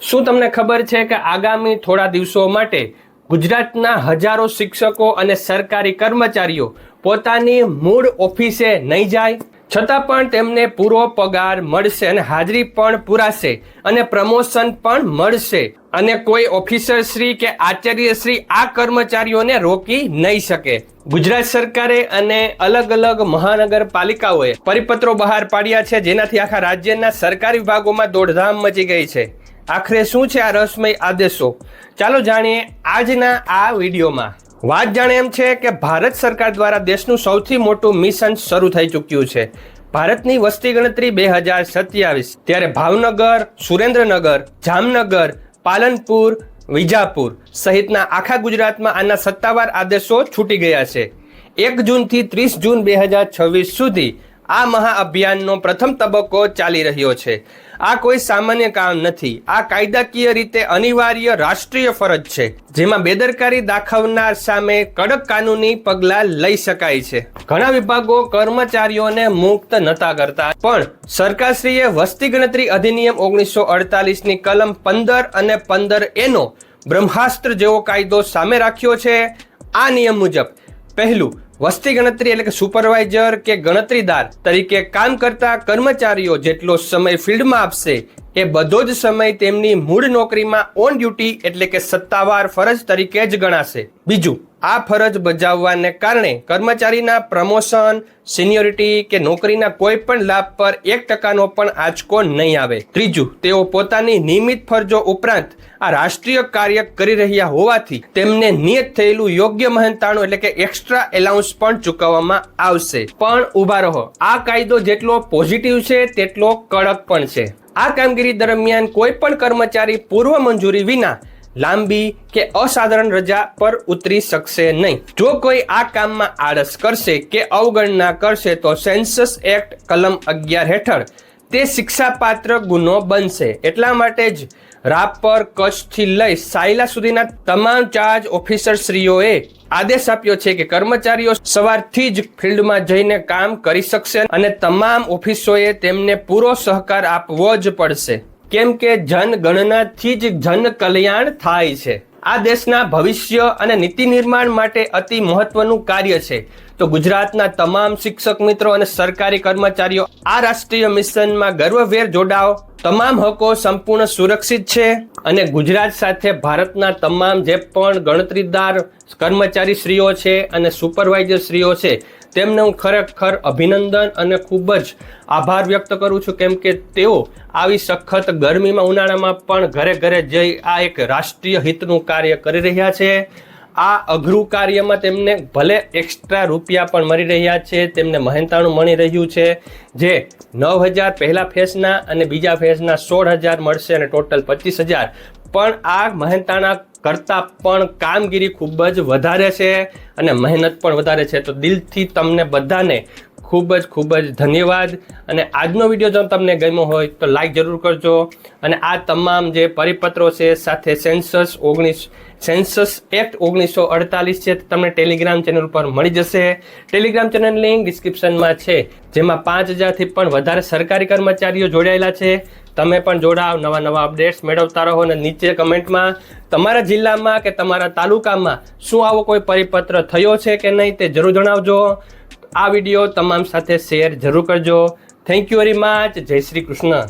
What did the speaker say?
શું તમને ખબર છે કે આગામી થોડા દિવસો માટે ગુજરાતના હજારો શિક્ષકો અને સરકારી કર્મચારીઓ પોતાની મૂળ ઓફિસે નહીં જાય, છતાં પણ તેમને પૂરો પગાર મળશે અને હાજરી પણ પૂરાશે અને પ્રમોશન પણ મળશે અને કોઈ ઓફિસર શ્રી કે આચાર્ય શ્રી આ કર્મચારીઓને રોકી નહીં શકે। ગુજરાત સરકારે અને અલગ અલગ મહાનગરપાલિકાઓએ પરિપત્રો બહાર પાડ્યા છે, જેનાથી આખા રાજ્યના સરકારી વિભાગોમાં દોડધામ મચી ગઈ છે। આખરે શું છે આ રહસ્યમય આદેશો? ચાલો જાણીએ આજના આ વિડીયોમાં। વાત જાણે એમ છે કે ભારત સરકાર દ્વારા દેશનું સૌથી મોટું મિશન શરૂ થઈ ચૂક્યું છે। ભારતની વસ્તી ગણતરી 2027, ત્યારે ભાવનગર, સુરેન્દ્રનગર, જામનગર, પાલનપુર, વિજાપુર સહિતના આખા ગુજરાતમાં આના સત્તાવાર આદેશો છૂટી ગયા છે। 1 જૂનથી 30 જૂન 2026 સુધી આ મહાઅભિયાનનો પ્રથમ તબક્કો ચાલી રહ્યો છે। આ કોઈ સામાન્ય કામ નથી, આ કાયદાકીય રીતે અનિવાર્ય રાષ્ટ્રીય ફરજ છે, જેમાં બેદરકારી દાખવનાર સામે કડક કાનૂની પગલાં લઈ શકાય છે। ઘણા વિભાગો કર્મચારીઓને મુક્ત નતા કરતા, પણ સરકારશ્રીએ વસ્તી ગણતરી અધિનિયમ 1948ની કલમ 15 અને 15A નો બ્રહ્માસ્ત્ર જેવો કાયદો સામે રાખ્યો છે। આ નિયમ મુજબ પહેલું, વસ્તી ગણતરી એટલે કે સુપરવાઇઝર કે ગણતરીદાર તરીકે કામ કરતા કર્મચારીઓ જેટલો સમય ફિલ્ડમાં આપશે એ બધો જ સમય તેમની મૂળ નોકરીમાં ઓન ડ્યુટી એટલે કે સત્તાવાર ફરજ તરીકે જ ગણાશે। બીજું, આ ફરજ બજાવવાને કારણે કર્મચારીના પ્રમોશન, સિનિયોરિટી કે નોકરીના કોઈ પણ લાભ પર 1% પણ આંચકો નહીં આવે। ત્રીજું, તેઓ પોતાની નિયમિત ફરજો ઉપરાંત આ રાષ્ટ્રીય કાર્ય કરી રહ્યા હોવાથી તેમને નિયત થયેલું યોગ્ય મહેનતાણું એટલે કે એક્સ્ટ્રા એલાઉન્સ પણ ચૂકવવામાં આવશે। પણ ઊભા રહો, આ કાયદો જેટલો પોઝિટિવ છે તેટલો કડક પણ છે। આ કામગીરી દરમિયાન કોઈ પણ કર્મચારી પૂર્વ મંજૂરી વિના લાંબી કે અસાધારણ રજા પર ઉતરી શકશે નહીં। જો કોઈ આ કામમાં આળસ કરશે કે અવગણના કરશે તો સેન્સસ એક્ટ કલમ 11 હેઠળ તે શિક્ષાપાત્ર ગુનો બનશે। એટલા માટે જ રાપર, કચ્છથી લઈ સાયલા સુધીના તમામ ચાર્જ ઓફિસરશ્રીઓએ આદેશ આપ્યો છે કે કર્મચારીઓ સવારથી જ ફિલ્ડમાં જઈને કામ કરી શકશે અને તમામ ઓફિસોએ તેમને પૂરો સહકાર આપવો જ પડશે, કેમ કે જનગણનાથી જ જન કલ્યાણ થાય છે। આ દેશના ભવિષ્ય અને નીતિ નિર્માણ માટે અતિ મહત્વનું કાર્ય છે। તો ગુજરાતના તમામ શિક્ષક મિત્રો અને સરકારી કર્મચારીઓ આ રાષ્ટ્રીય મિશનમાં ગર્વભેર જોડાઓ। તમામ હકો સંપૂર્ણ સુરક્ષિત છે અને ગુજરાત સાથે ભારતના તમામ જે પણ ગણતરીદાર કર્મચારી શ્રીઓ છે અને સુપરવાઇઝર શ્રીઓ છે તેમને હું ખરેખર અભિનંદન અને ખૂબ જ આભાર વ્યક્ત કરું છું, કેમ કે તેઓ આવી સખત ગરમીમાં, ઉનાળામાં પણ ઘરે ઘરે જઈ આ એક રાષ્ટ્રીય હિતનું કાર્ય કરી રહ્યા છે। આ અઘરું કાર્યમાં તેમને ભલે એક્સ્ટ્રા રૂપિયા પણ મળી રહ્યા છે, તેમને મહેનતાણું મળી રહ્યું છે, જે 9,000 પહેલા ફેઝના અને બીજા ફેઝના 16,000 મળશે અને ટોટલ 25,000। પણ આ મહેનતાણા કરતાં પણ કામગીરી ખૂબ જ વધારે છે અને મહેનત પણ વધારે છે। તો દિલથી તમને બધાને ખૂબ જ ધન્યવાદ। અને આજનો વિડીયો જો તમને ગમ્યો હોય તો લાઈક જરૂર કરજો અને આ તમામ જે પરિપત્રો છે સાથે સેન્સસ એક્ટ 1948 છે તમને ટેલિગ્રામ ચેનલ પર મળી જશે। ટેલિગ્રામ ચેનલ લિંક ડિસ્ક્રિપ્શનમાં છે, જેમાં 5,000થી પણ વધારે સરકારી કર્મચારીઓ જોડાયેલા છે। તમે પણ જોડાઓ, નવા અપડેટ્સ મેળવતા રહો અને નીચે કમેન્ટમાં તમારા જિલ્લામાં કે તમારા તાલુકામાં શું આવો કોઈ પરિપત્ર થયો છે કે નહીં તે જરૂર જણાવજો। આ વિડીયો તમામ સાથે શેર જરૂર કરજો। Thank you very much. જય શ્રી કૃષ્ણ।